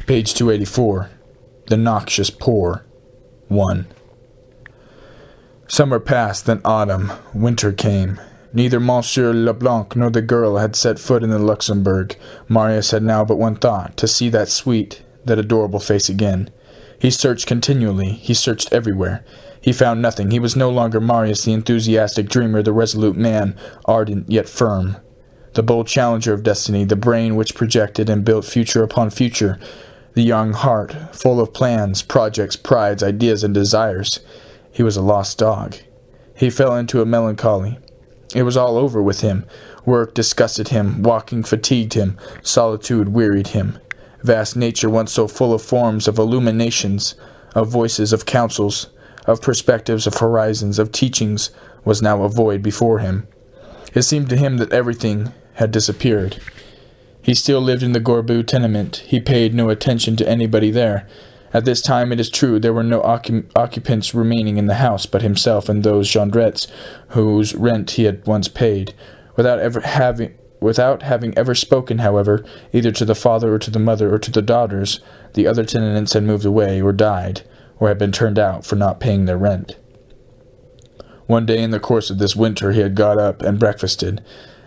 Page 284. The Noxious Poor. 1. Summer passed, then autumn. Winter came. Neither Monsieur Leblanc nor the girl had set foot in the Luxembourg. Marius had now but one thought, to see that sweet, that adorable face again. He searched continually. He searched everywhere. He found nothing. He was no longer Marius, the enthusiastic dreamer, the resolute man, ardent yet firm. The bold challenger of destiny, the brain which projected and built future upon future, the young heart, full of plans, projects, prides, ideas, and desires. He was a lost dog. He fell into a melancholy. It was all over with him. Work disgusted him, walking fatigued him, solitude wearied him. Vast nature, once so full of forms, of illuminations, of voices, of counsels, of perspectives, of horizons, of teachings, was now a void before him. It seemed to him that everything had disappeared. He still lived in the Gorbeau tenement. He paid no attention to anybody there. At this time, it is true, there were no occupants remaining in the house but himself and those Jondrettes whose rent he had once paid. Without having ever spoken, however, either to the father or to the mother or to the daughters, the other tenants had moved away or died, or had been turned out for not paying their rent. One day in the course of this winter he had got up and breakfasted,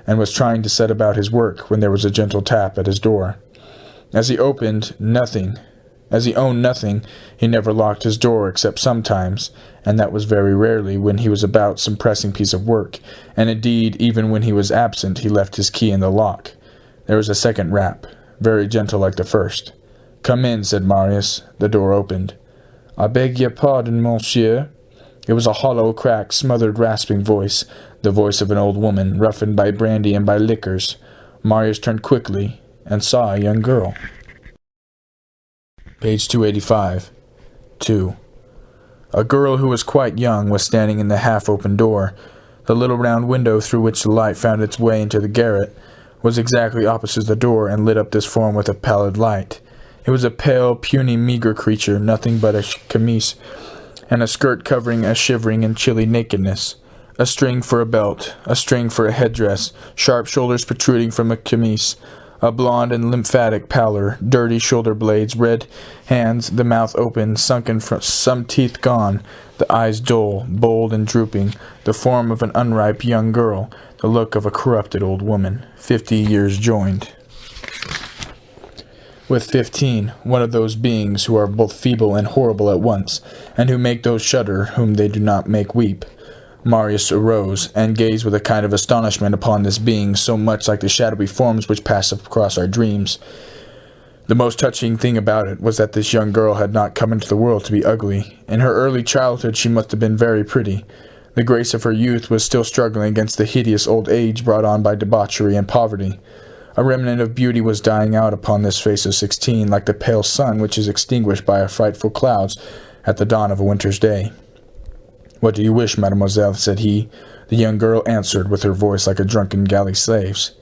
and was trying to set about his work when there was a gentle tap at his door. As he owned nothing, he never locked his door except sometimes, and that was very rarely when he was about some pressing piece of work, and indeed even when he was absent he left his key in the lock. There was a second rap, very gentle like the first. "Come in," said Marius. The door opened. "I beg your pardon, monsieur." It was a hollow, cracked, smothered, rasping voice, the voice of an old woman, roughened by brandy and by liquors. Marius turned quickly and saw a young girl. Page 285. 2. A girl who was quite young was standing in the half-open door. The little round window through which the light found its way into the garret was exactly opposite the door and lit up this form with a pallid light. It was a pale, puny, meagre creature, nothing but a chemise, and a skirt covering a shivering and chilly nakedness. A string for a belt, a string for a headdress, sharp shoulders protruding from a chemise, a blonde and lymphatic pallor, dirty shoulder blades, red hands, the mouth open, sunken, from some teeth gone, the eyes dull, bold and drooping, the form of an unripe young girl, the look of a corrupted old woman, 50 years joined. With 15, one of those beings who are both feeble and horrible at once, and who make those shudder whom they do not make weep. Marius arose, and gazed with a kind of astonishment upon this being, so much like the shadowy forms which pass across our dreams. The most touching thing about it was that this young girl had not come into the world to be ugly. In her early childhood she must have been very pretty. The grace of her youth was still struggling against the hideous old age brought on by debauchery and poverty. A remnant of beauty was dying out upon this face of 16, like the pale sun which is extinguished by frightful clouds at the dawn of a winter's day. "What do you wish, mademoiselle?" said he. The young girl answered with her voice like a drunken galley slave's.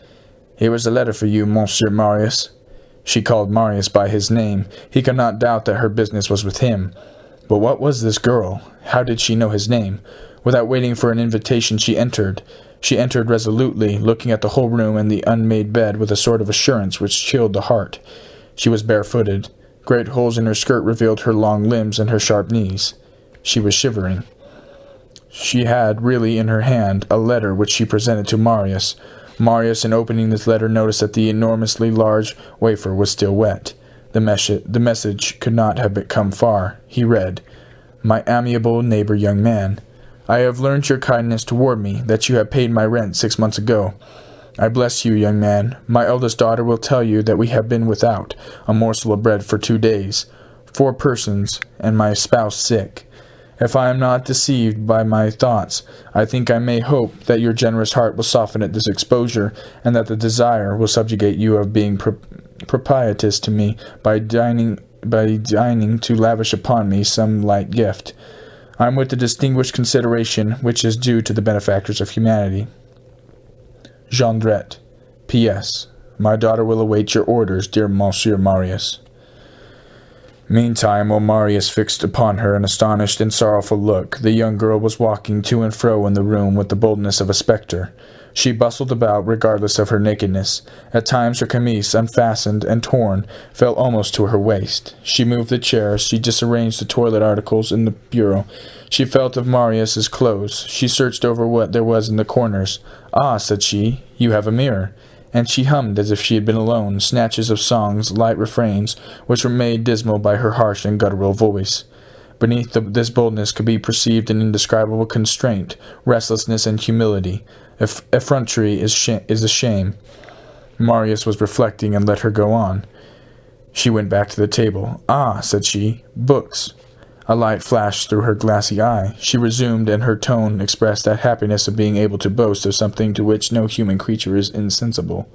"Here is a letter for you, Monsieur Marius." She called Marius by his name. He could not doubt that her business was with him. But what was this girl? How did she know his name? Without waiting for an invitation, she entered. She entered resolutely, looking at the whole room and the unmade bed with a sort of assurance which chilled the heart. She was barefooted. Great holes in her skirt revealed her long limbs and her sharp knees. She was shivering. She had really in her hand a letter which she presented to Marius. Marius, in opening this letter, noticed that the enormously large wafer was still wet. The message could not have come far. He read, "My amiable neighbor young man, I have learned your kindness toward me, that you have paid my rent 6 months ago. I bless you, young man. My eldest daughter will tell you that we have been without a morsel of bread for 2 days, 4 persons, and my spouse sick. If I am not deceived by my thoughts, I think I may hope that your generous heart will soften at this exposure, and that the desire will subjugate you of being propitious to me by deigning to lavish upon me some light gift. I am with the distinguished consideration which is due to the benefactors of humanity. Jondrette. P.S. My daughter will await your orders, dear Monsieur Marius." Meantime, while Marius fixed upon her an astonished and sorrowful look, the young girl was walking to and fro in the room with the boldness of a spectre. She bustled about regardless of her nakedness. At times her camise, unfastened and torn, fell almost to her waist. She moved the chairs, she disarranged the toilet articles in the bureau. She felt of Marius's clothes. She searched over what there was in the corners. "Ah," said she, "you have a mirror." And she hummed as if she had been alone, snatches of songs, light refrains, which were made dismal by her harsh and guttural voice. Beneath this boldness could be perceived an indescribable constraint, restlessness, and humility. Effrontery is a shame. Marius was reflecting and let her go on. She went back to the table. "Ah," said she, "books." A light flashed through her glassy eye. She resumed, and her tone expressed that happiness of being able to boast of something to which no human creature is insensible.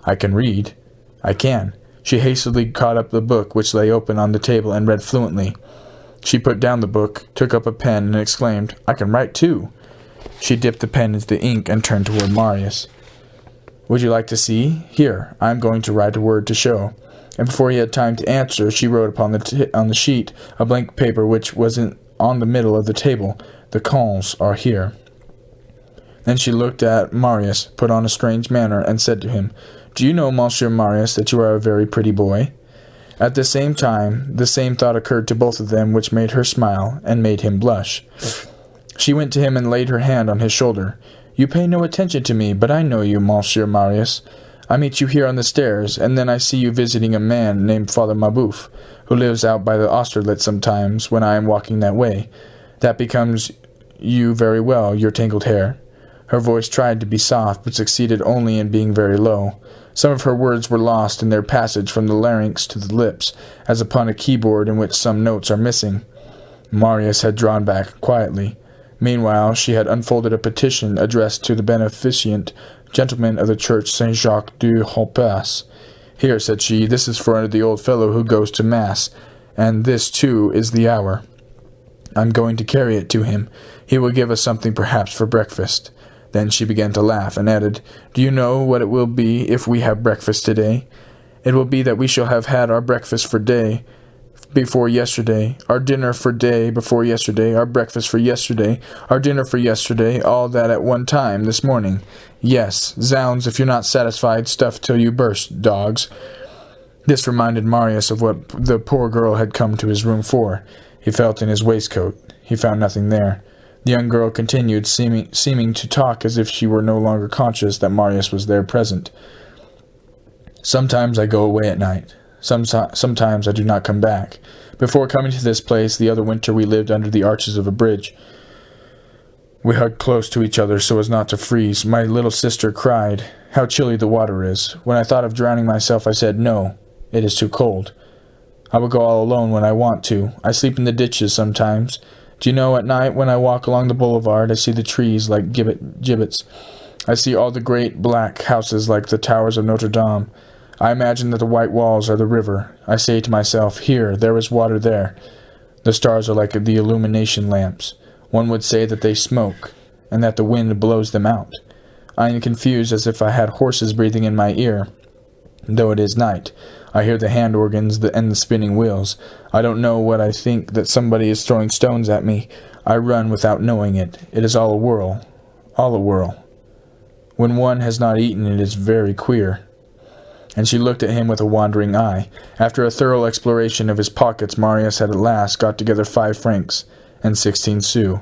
"I can read. I can." She hastily caught up the book which lay open on the table and read fluently. She put down the book, took up a pen, and exclaimed, "I can write too." She dipped the pen into the ink and turned toward Marius. "Would you like to see? Here, I am going to write a word to show." And before he had time to answer, she wrote upon the sheet a blank paper which was on the middle of the table. "The cons are here." Then she looked at Marius, put on a strange manner, and said to him, "Do you know, Monsieur Marius, that you are a very pretty boy?" At the same time, the same thought occurred to both of them, which made her smile, and made him blush. She went to him and laid her hand on his shoulder. "You pay no attention to me, but I know you, Monsieur Marius. I meet you here on the stairs, and then I see you visiting a man named Father Mabeuf, who lives out by the Austerlitz sometimes when I am walking that way. That becomes you very well, your tangled hair." Her voice tried to be soft, but succeeded only in being very low. Some of her words were lost in their passage from the larynx to the lips, as upon a keyboard in which some notes are missing. Marius had drawn back quietly. Meanwhile, she had unfolded a petition addressed to the beneficent gentleman of the church Saint-Jacques du Haut-Pas. "Here," said she, "this is for the old fellow who goes to Mass, and this, too, is the hour. I'm going to carry it to him. He will give us something perhaps for breakfast." Then she began to laugh, and added, "Do you know what it will be if we have breakfast today? It will be that we shall have had our breakfast for day before yesterday, our dinner for day before yesterday, our breakfast for yesterday, our dinner for yesterday, all that at one time this morning. Yes, zounds, if you're not satisfied, stuff till you burst, dogs." This reminded Marius of what the poor girl had come to his room for. He felt in his waistcoat. He found nothing there. The young girl continued, seeming to talk as if she were no longer conscious that Marius was there present. "Sometimes I go away at night. Sometimes I do not come back. Before coming to this place, the other winter we lived under the arches of a bridge. We hugged close to each other so as not to freeze. My little sister cried, 'How chilly the water is.' When I thought of drowning myself, I said, 'No, it is too cold.' I will go all alone when I want to. I sleep in the ditches sometimes. Do you know, at night when I walk along the boulevard, I see the trees like gibbets. I see all the great black houses like the towers of Notre Dame. I imagine that the white walls are the river. I say to myself, here, there is water there. The stars are like the illumination lamps. One would say that they smoke, and that the wind blows them out. I am confused as if I had horses breathing in my ear. Though it is night, I hear the hand organs and the spinning wheels. I don't know what I think that somebody is throwing stones at me. I run without knowing it. It is all a whirl. All a whirl. When one has not eaten, it is very queer." And she looked at him with a wandering eye. After a thorough exploration of his pockets, Marius had at last got together 5 francs and 16 sous.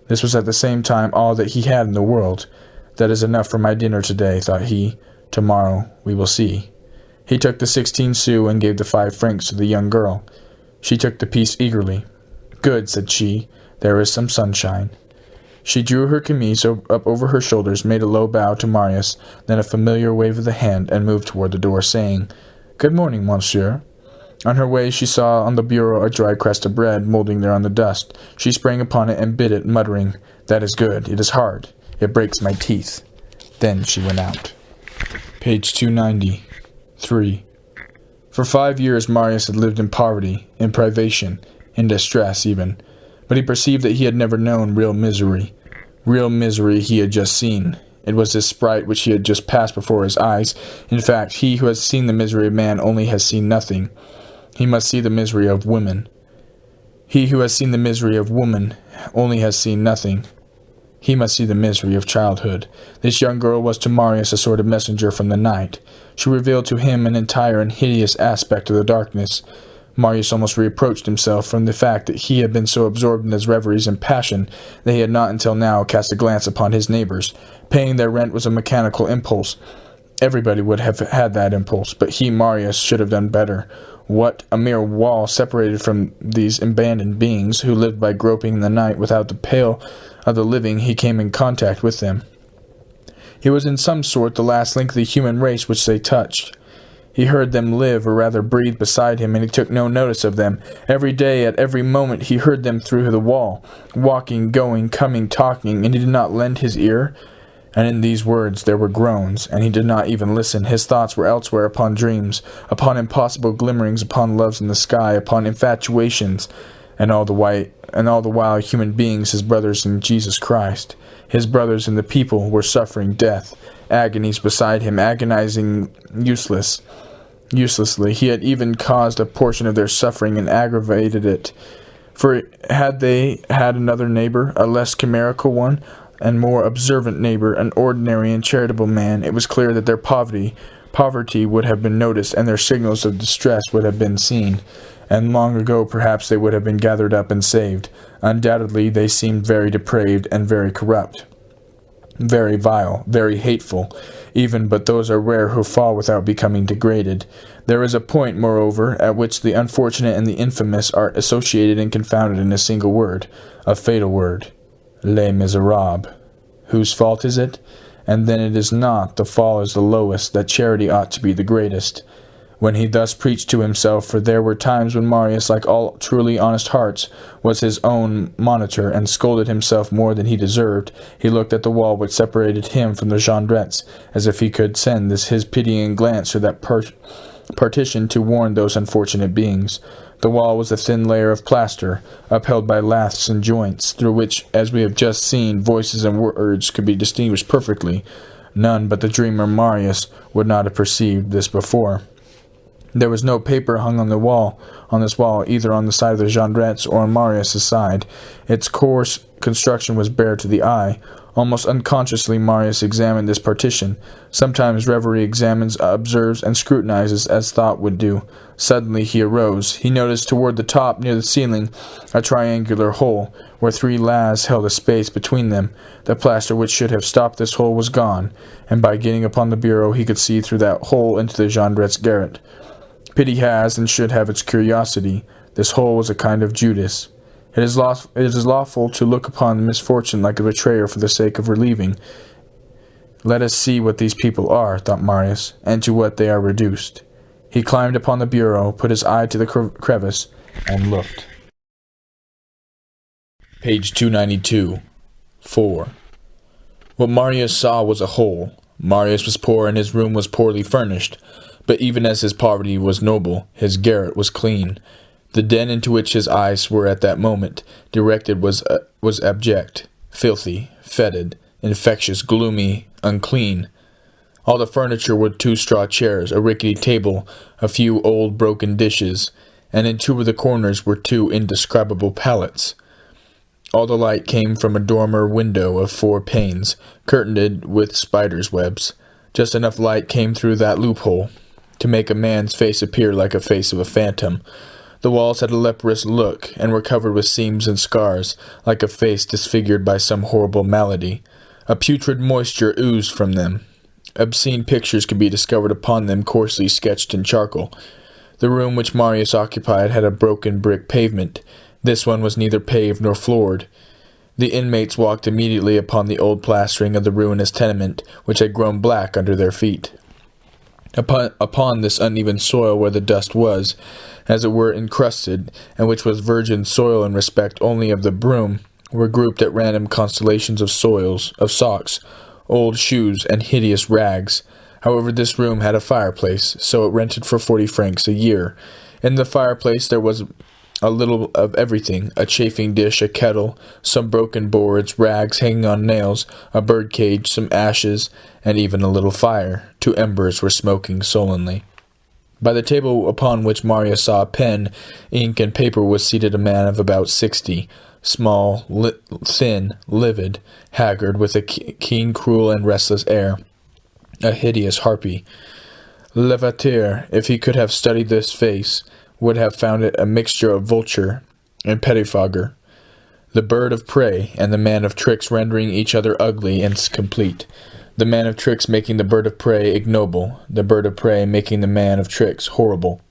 This was at the same time all that he had in the world. "That is enough for my dinner today," thought he. "Tomorrow we will see." He took the 16 sous and gave the 5 francs to the young girl. She took the piece eagerly. "Good," said she. "There is some sunshine." She drew her camise up over her shoulders, made a low bow to Marius, then a familiar wave of the hand, and moved toward the door, saying, "Good morning, monsieur." On her way she saw on the bureau a dry crust of bread moulding there on the dust. She sprang upon it and bit it, muttering, "That is good. It is hard. It breaks my teeth." Then she went out. Page 290. 3. For 5 years Marius had lived in poverty, in privation, in distress even. But he perceived that he had never known real misery. Real misery he had just seen. It was this sprite which he had just passed before his eyes. In fact, he who has seen the misery of man only has seen nothing. He must see the misery of women. He who has seen the misery of woman only has seen nothing. He must see the misery of childhood. This young girl was to Marius a sort of messenger from the night. She revealed to him an entire and hideous aspect of the darkness. Marius almost reproached himself from the fact that he had been so absorbed in his reveries and passion that he had not until now cast a glance upon his neighbors. Paying their rent was a mechanical impulse. Everybody would have had that impulse, but he, Marius, should have done better. What, a mere wall separated from these abandoned beings who lived by groping in the night without the pale of the living? He came in contact with them. He was in some sort the last link of the human race which they touched. He heard them live, or rather breathe, beside him, and he took no notice of them. Every day, at every moment, he heard them through the wall, walking, going, coming, talking, and he did not lend his ear. And in these words there were groans, and he did not even listen. His thoughts were elsewhere, upon dreams, upon impossible glimmerings, upon loves in the sky, upon infatuations, and all the while human beings, his brothers in Jesus Christ, his brothers in the people, were suffering death, agonies beside him, agonizing uselessly. He had even caused a portion of their suffering and aggravated it. For had they had another neighbor, a less chimerical one, and more observant neighbor, an ordinary and charitable man, it was clear that their poverty would have been noticed, and their signals of distress would have been seen, and long ago perhaps they would have been gathered up and saved. Undoubtedly they seemed very depraved and very corrupt, very vile, very hateful, even, but those are rare who fall without becoming degraded. There is a point, moreover, at which the unfortunate and the infamous are associated and confounded in a single word, a fatal word. Les Miserables. Whose fault is it? And then it is not. The fall is the lowest, that charity ought to be the greatest. When he thus preached to himself, for there were times when Marius, like all truly honest hearts, was his own monitor, and scolded himself more than he deserved, he looked at the wall which separated him from the Jondrettes, as if he could send his pitying glance through that partition to warn those unfortunate beings. The wall was a thin layer of plaster, upheld by laths and joints, through which, as we have just seen, voices and words could be distinguished perfectly. None but the dreamer Marius would not have perceived this before. There was no paper hung on this wall, either on the side of the Jondrettes or on Marius's side. Its coarse construction was bare to the eye. Almost unconsciously Marius examined this partition. Sometimes reverie examines, observes, and scrutinizes as thought would do. Suddenly he arose. He noticed toward the top, near the ceiling, a triangular hole, where 3 laths held a space between them. The plaster which should have stopped this hole was gone, and by getting upon the bureau he could see through that hole into the Jondrette's garret. Pity has and should have its curiosity. This hole was a kind of Judas. It is lawful to look upon misfortune like a betrayer for the sake of relieving. Let us see what these people are, thought Marius, and to what they are reduced. He climbed upon the bureau, put his eye to the crevice, and looked. Page 292. 4. What Marius saw was a hole. Marius was poor, and his room was poorly furnished. But even as his poverty was noble, his garret was clean. The den into which his eyes were at that moment directed was abject, filthy, fetid, infectious, gloomy, unclean. All the furniture were 2 straw chairs, a rickety table, a few old broken dishes, and in 2 of the corners were 2 indescribable pallets. All the light came from a dormer window of 4 panes, curtained with spiders' webs. Just enough light came through that loophole to make a man's face appear like a face of a phantom. The walls had a leprous look, and were covered with seams and scars, like a face disfigured by some horrible malady. A putrid moisture oozed from them. Obscene pictures could be discovered upon them, coarsely sketched in charcoal. The room which Marius occupied had a broken brick pavement. This one was neither paved nor floored. The inmates walked immediately upon the old plastering of the ruinous tenement, which had grown black under their feet. Upon this uneven soil where the dust was, as it were, encrusted, and which was virgin soil in respect only of the broom, were grouped at random constellations of socks, old shoes, and hideous rags. However, this room had a fireplace, so it rented for 40 francs a year. In the fireplace there was a little of everything, a chafing dish, a kettle, some broken boards, rags hanging on nails, a bird cage, some ashes, and even a little fire. 2 embers were smoking sullenly. By the table upon which Marius saw a pen, ink, and paper was seated a man of about 60, small, thin, livid, haggard, with a keen, cruel, and restless air. A hideous harpy. Lavater, if he could have studied this face, would have found it a mixture of vulture and pettifogger, the bird of prey and the man of tricks rendering each other ugly and complete, the man of tricks making the bird of prey ignoble, the bird of prey making the man of tricks horrible.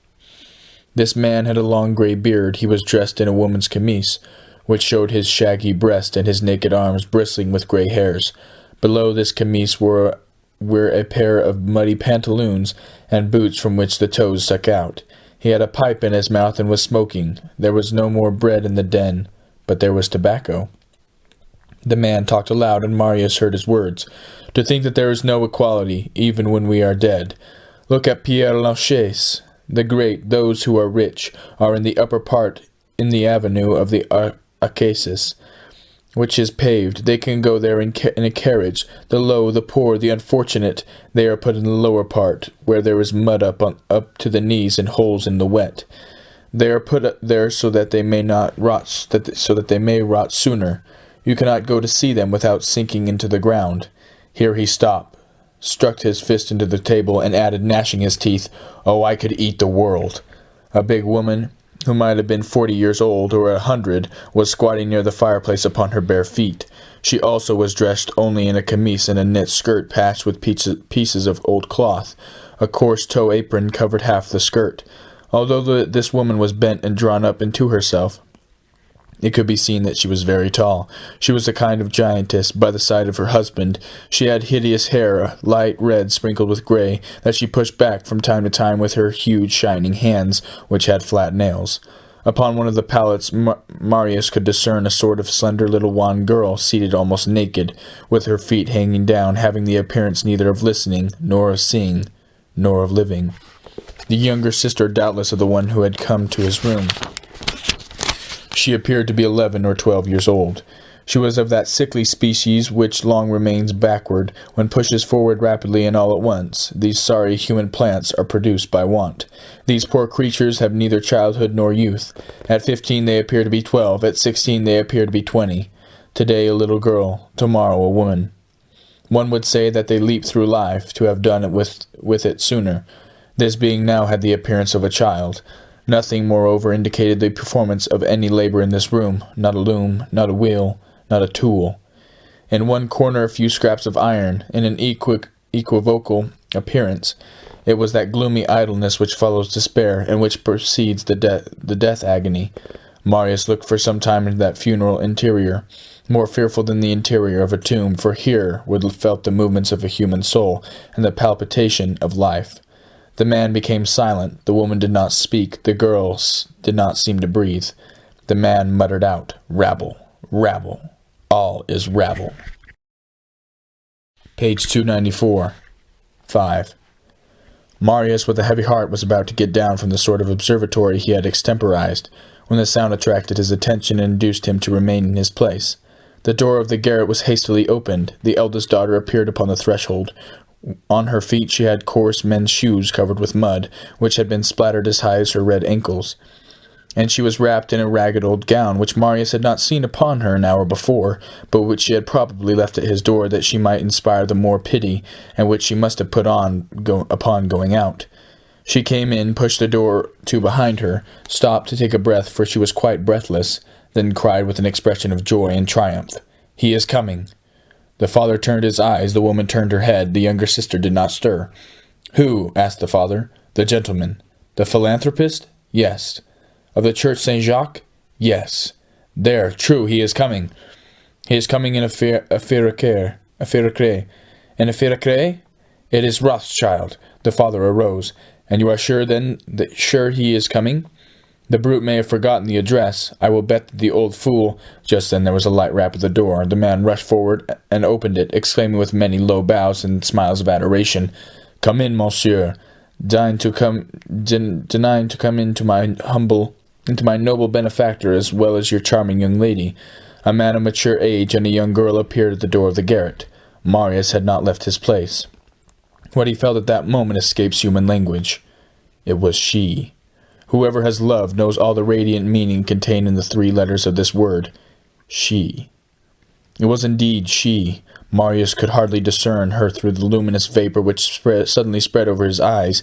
This man had a long grey beard. He was dressed in a woman's chemise, which showed his shaggy breast and his naked arms bristling with grey hairs. Below this chemise were a pair of muddy pantaloons and boots from which the toes stuck out. He had a pipe in his mouth and was smoking. There was no more bread in the den, but there was tobacco. The man talked aloud, and Marius heard his words. To think that there is no equality, even when we are dead. Look at Pierre Lachaise. The great, those who are rich, are in the upper part, in the avenue of the Acacias, which is paved. They can go there in a carriage. The low, the poor, the unfortunate, they are put in the lower part, where there is mud up to the knees and holes in the wet. They are put there so that they may not rot, so that they may rot sooner. You cannot go to see them without sinking into the ground. Here he stopped, struck his fist into the table, and added, gnashing his teeth, "Oh, I could eat the world." A big woman, who might have been 40 years old or 100, was squatting near the fireplace upon her bare feet. She also was dressed only in a chemise and a knit skirt patched with pieces of old cloth. A coarse tow apron covered half the skirt. Although this woman was bent and drawn up into herself, it could be seen that she was very tall. She was a kind of giantess by the side of her husband. She had hideous hair, light red sprinkled with grey, that she pushed back from time to time with her huge shining hands, which had flat nails. Upon one of the pallets Marius could discern a sort of slender little wan girl, seated almost naked, with her feet hanging down, having the appearance neither of listening, nor of seeing, nor of living. The younger sister, doubtless, of the one who had come to his room. She appeared to be 11 or 12 years old. She was of that sickly species which long remains backward, when pushes forward rapidly and all at once. These sorry human plants are produced by want. These poor creatures have neither childhood nor youth. At 15 they appear to be 12, at 16 they appear to be 20. Today a little girl, tomorrow a woman. One would say that they leap through life, to have done it with it sooner. This being now had the appearance of a child. Nothing, moreover, indicated the performance of any labor in this room, not a loom, not a wheel, not a tool. In one corner a few scraps of iron, in an equivocal appearance. It was that gloomy idleness which follows despair, and which precedes the death agony. Marius looked for some time into that funeral interior, more fearful than the interior of a tomb, for here were felt the movements of a human soul, and the palpitation of life. The man became silent. The woman did not speak. The girls did not seem to breathe. The man muttered out, "Rabble, rabble, all is rabble." Page 294. 5. Marius, with a heavy heart, was about to get down from the sort of observatory he had extemporized, when the sound attracted his attention and induced him to remain in his place. The door of the garret was hastily opened. The eldest daughter appeared upon the threshold. On her feet she had coarse men's shoes covered with mud, which had been splattered as high as her red ankles, and she was wrapped in a ragged old gown, which Marius had not seen upon her an hour before, but which she had probably left at his door that she might inspire the more pity, and which she must have put on upon going out. She came in, pushed the door to behind her, stopped to take a breath, for she was quite breathless, then cried with an expression of joy and triumph, "He is coming!" The father turned his eyes, the woman turned her head, the younger sister did not stir. "Who?" asked the father. "The gentleman." "The philanthropist?" "Yes." "Of the Church Saint-Jacques?" "Yes." "There, true, he is coming." "He is coming in a fiacre. In a fiacre? It is Rothschild." The father arose. "And you are sure, then, sure he is coming?" "The brute may have forgotten the address. I will bet that the old fool—" Just then there was a light rap at the door. The man rushed forward and opened it, exclaiming with many low bows and smiles of adoration, "Come in, monsieur. Deign to come into my noble benefactor, as well as your charming young lady." A man of mature age and a young girl appeared at the door of the garret. Marius had not left his place. What he felt at that moment escapes human language. It was she. Whoever has loved knows all the radiant meaning contained in the 3 letters of this word. She. It was indeed she. Marius could hardly discern her through the luminous vapor which suddenly spread over his eyes.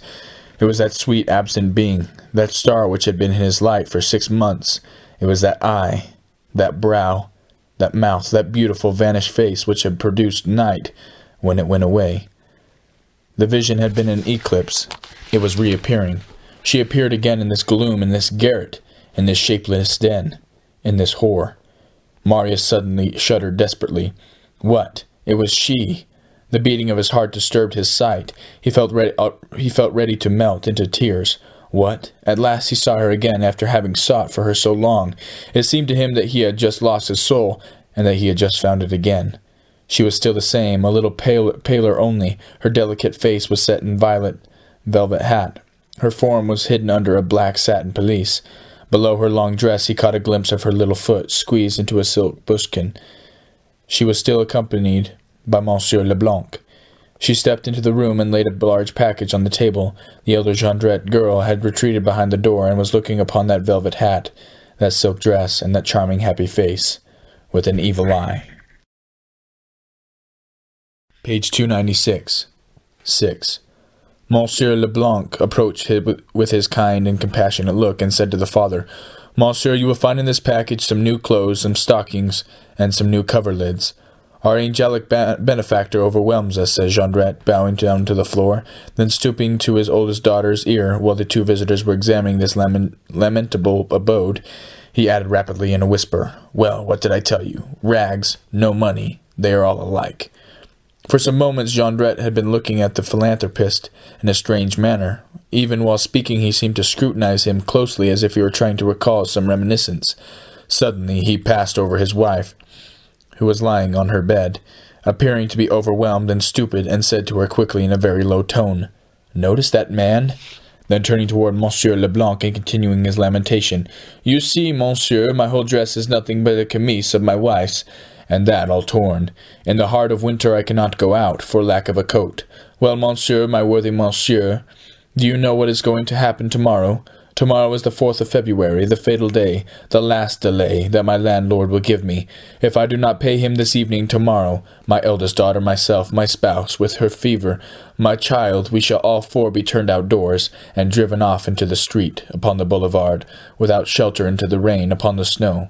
It was that sweet absent being, that star which had been in his light for 6 months. It was that eye, that brow, that mouth, that beautiful vanished face which had produced night when it went away. The vision had been an eclipse. It was reappearing. She appeared again in this gloom, in this garret, in this shapeless den, in this whore. Marius suddenly shuddered desperately. What? It was she. The beating of his heart disturbed his sight. He felt ready to melt into tears. What? At last he saw her again after having sought for her so long. It seemed to him that he had just lost his soul, and that he had just found it again. She was still the same, a little paler only. Her delicate face was set in violet velvet hat. Her form was hidden under a black satin pelisse. Below her long dress he caught a glimpse of her little foot, squeezed into a silk buskin. She was still accompanied by Monsieur Leblanc. She stepped into the room and laid a large package on the table. The elder Jondrette girl had retreated behind the door and was looking upon that velvet hat, that silk dress, and that charming happy face, with an evil eye. Page 296. 6. Monsieur Leblanc approached him with his kind and compassionate look, and said to the father, "Monsieur, you will find in this package some new clothes, some stockings, and some new coverlids. Our angelic benefactor overwhelms us," said Jondrette, bowing down to the floor. Then stooping to his oldest daughter's ear, while the two visitors were examining this lamentable abode, he added rapidly in a whisper, "Well, what did I tell you? Rags, no money, they are all alike." For some moments Jondrette had been looking at the philanthropist in a strange manner. Even while speaking he seemed to scrutinize him closely, as if he were trying to recall some reminiscence. Suddenly he passed over his wife, who was lying on her bed, appearing to be overwhelmed and stupid, and said to her quickly in a very low tone, "Notice that man?" Then turning toward Monsieur Leblanc and continuing his lamentation, "You see, monsieur, my whole dress is nothing but a chemise of my wife's, and that all torn. In the heart of winter I cannot go out, for lack of a coat. Well, monsieur, my worthy monsieur, do you know what is going to happen tomorrow? Tomorrow is the 4th of February, the fatal day, the last delay that my landlord will give me. If I do not pay him this evening, tomorrow, my eldest daughter, myself, my spouse, with her fever, my child, we shall all 4 be turned outdoors, and driven off into the street, upon the boulevard, without shelter into the rain, upon the snow.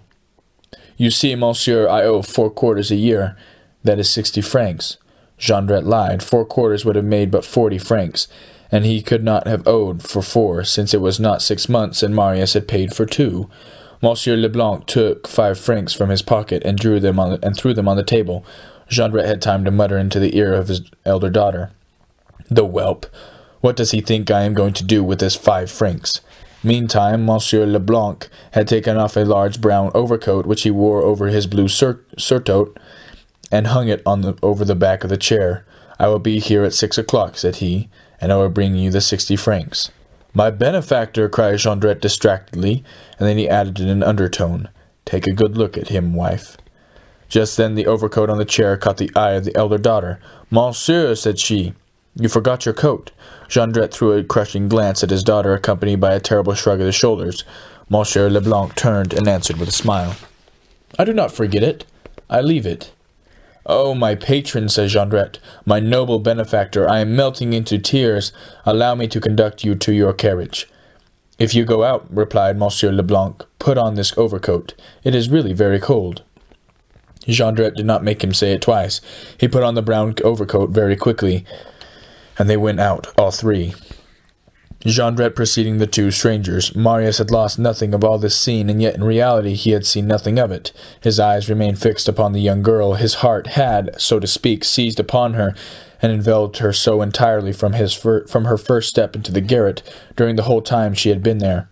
You see, monsieur, I owe 4 quarters a year. That is 60 francs. Jondrette lied. 4 quarters would have made but 40 francs, and he could not have owed for 4, since it was not 6 months, and Marius had paid for 2. Monsieur Leblanc took 5 francs from his pocket and threw them on the table. Jondrette had time to mutter into the ear of his elder daughter, "The whelp! What does he think I am going to do with this 5 francs?" Meantime, Monsieur Leblanc had taken off a large brown overcoat which he wore over his blue surtout, and hung it over the back of the chair. "I will be here at 6 o'clock," said he, "and I will bring you the 60 francs. "My benefactor!" cried Jondrette distractedly, and then he added in an undertone, "Take a good look at him, wife." Just then the overcoat on the chair caught the eye of the elder daughter. "Monsieur," said she, "you forgot your coat." Jondrette threw a crushing glance at his daughter, accompanied by a terrible shrug of the shoulders. Monsieur Leblanc turned and answered with a smile, "I do not forget it. I leave it." "Oh, my patron," said Jondrette, "my noble benefactor, I am melting into tears. Allow me to conduct you to your carriage." "If you go out," replied Monsieur Leblanc, "put on this overcoat. It is really very cold." Jondrette did not make him say it twice. He put on the brown overcoat very quickly, and they went out, all 3. Jondrette preceding the 2 strangers. Marius had lost nothing of all this scene, and yet in reality he had seen nothing of it. His eyes remained fixed upon the young girl. His heart had, so to speak, seized upon her, and enveloped her so entirely from her first step into the garret, during the whole time she had been there.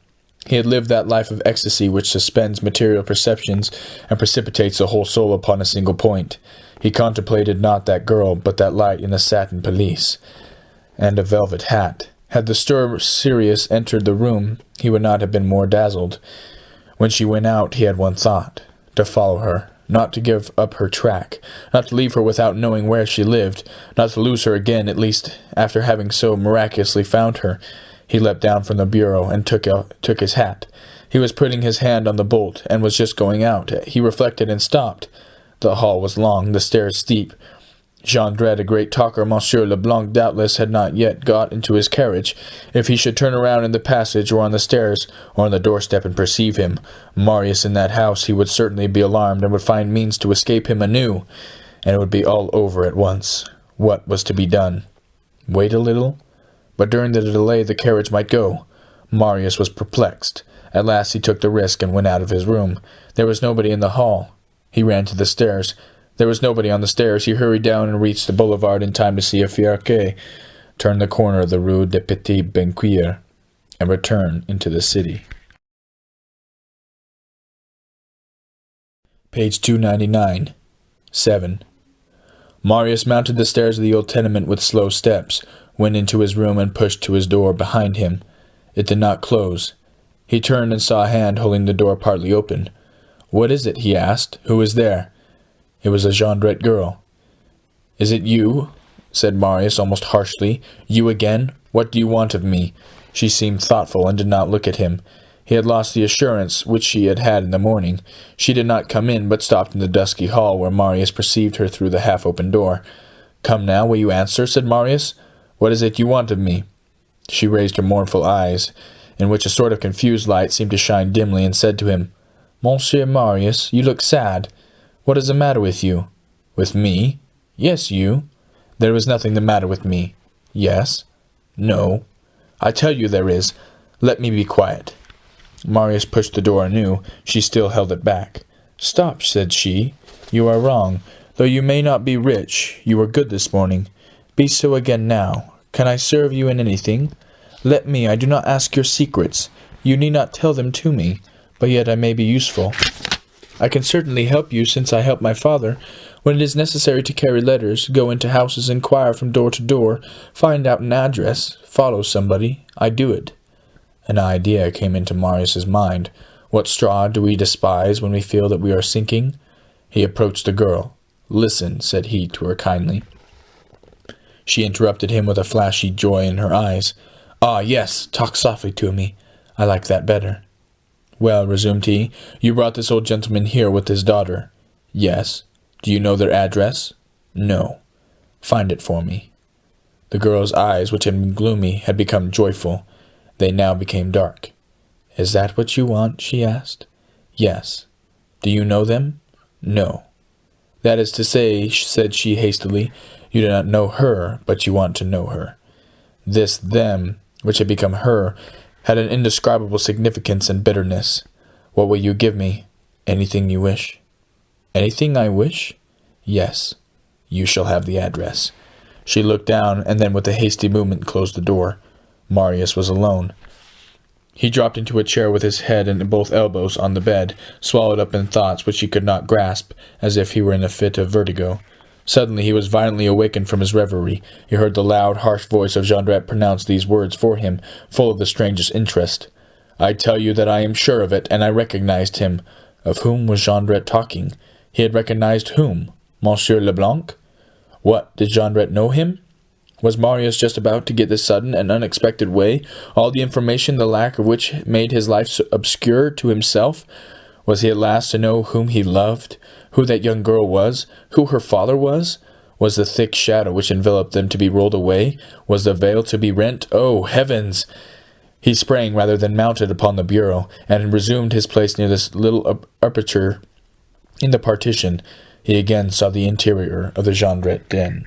He had lived that life of ecstasy which suspends material perceptions and precipitates the whole soul upon a single point. He contemplated not that girl, but that light in the satin pelisse and a velvet hat. Had the Sirius entered the room, he would not have been more dazzled. When she went out, he had one thought, to follow her, not to give up her track, not to leave her without knowing where she lived, not to lose her again, at least after having so miraculously found her. He leapt down from the bureau and took his hat. He was putting his hand on the bolt, and was just going out. He reflected and stopped. The hall was long, the stairs steep. Jondrette, a great talker, Monsieur Leblanc doubtless had not yet got into his carriage. If he should turn around in the passage, or on the stairs, or on the doorstep, and perceive him, Marius in that house, he would certainly be alarmed, and would find means to escape him anew, and it would be all over at once. What was to be done? Wait a little? But during the delay the carriage might go. Marius was perplexed. At last he took the risk, and went out of his room. There was nobody in the hall. He ran to the stairs. There was nobody on the stairs. He hurried down and reached the boulevard in time to see a fiacre turn the corner of the Rue des Petits Banquiers and return into the city. Page 299. 7. Marius mounted the stairs of the old tenement with slow steps, went into his room and pushed to his door behind him. It did not close. He turned and saw a hand holding the door partly open. "What is it?" he asked. "Who is there?" It was a Jondrette girl. "Is it you?" said Marius almost harshly. "You again? What do you want of me?" She seemed thoughtful and did not look at him. He had lost the assurance which she had had in the morning. She did not come in, but stopped in the dusky hall, where Marius perceived her through the half-open door. "Come now, will you answer?" said Marius. "What is it you want of me?" She raised her mournful eyes, in which a sort of confused light seemed to shine dimly, and said to him, "Monsieur Marius, you look sad. What is the matter with you?" "With me?" "Yes, you." "There is nothing the matter with me." "Yes." "No." "I tell you there is. Let me be quiet." Marius pushed the door anew. She still held it back. "Stop," said she. "You are wrong. Though you may not be rich, you were good this morning. Be so again now. Can I serve you in anything? Let me. I do not ask your secrets. You need not tell them to me, but yet I may be useful. I can certainly help you, since I help my father. When it is necessary to carry letters, go into houses, inquire from door to door, find out an address, follow somebody, I do it." An idea came into Marius's mind. What straw do we despise when we feel that we are sinking? He approached the girl. "Listen," said he to her kindly. She interrupted him with a flashy joy in her eyes. "Ah, yes, talk softly to me. I like that better." "Well," resumed he, "you brought this old gentleman here with his daughter." "Yes." "Do you know their address?" "No." "Find it for me." The girl's eyes, which had been gloomy, had become joyful. They now became dark. "Is that what you want?" she asked. "Yes." "Do you know them?" "No." "That is to say," said she hastily, "you do not know her, but you want to know her." This them, which had become her, had an indescribable significance and bitterness. "What will you give me?" "Anything you wish." "Anything I wish?" "Yes." "You shall have the address." She looked down, and then with a hasty movement closed the door. Marius was alone. He dropped into a chair with his head and both elbows on the bed, swallowed up in thoughts which he could not grasp, as if he were in a fit of vertigo. Suddenly he was violently awakened from his reverie. He heard the loud, harsh voice of Jondrette pronounce these words for him, full of the strangest interest. "I tell you that I am sure of it, and I recognized him." Of whom was Jondrette talking? He had recognized whom? Monsieur Leblanc? What, did Jondrette know him? Was Marius just about to get this sudden and unexpected way, all the information the lack of which made his life so obscure to himself? Was he at last to know whom he loved, who that young girl was, who her father was? Was the thick shadow which enveloped them to be rolled away? Was the veil to be rent? Oh, heavens! He sprang rather than mounted upon the bureau, and resumed his place near this little aperture in the partition. He again saw the interior of the Jondrette den.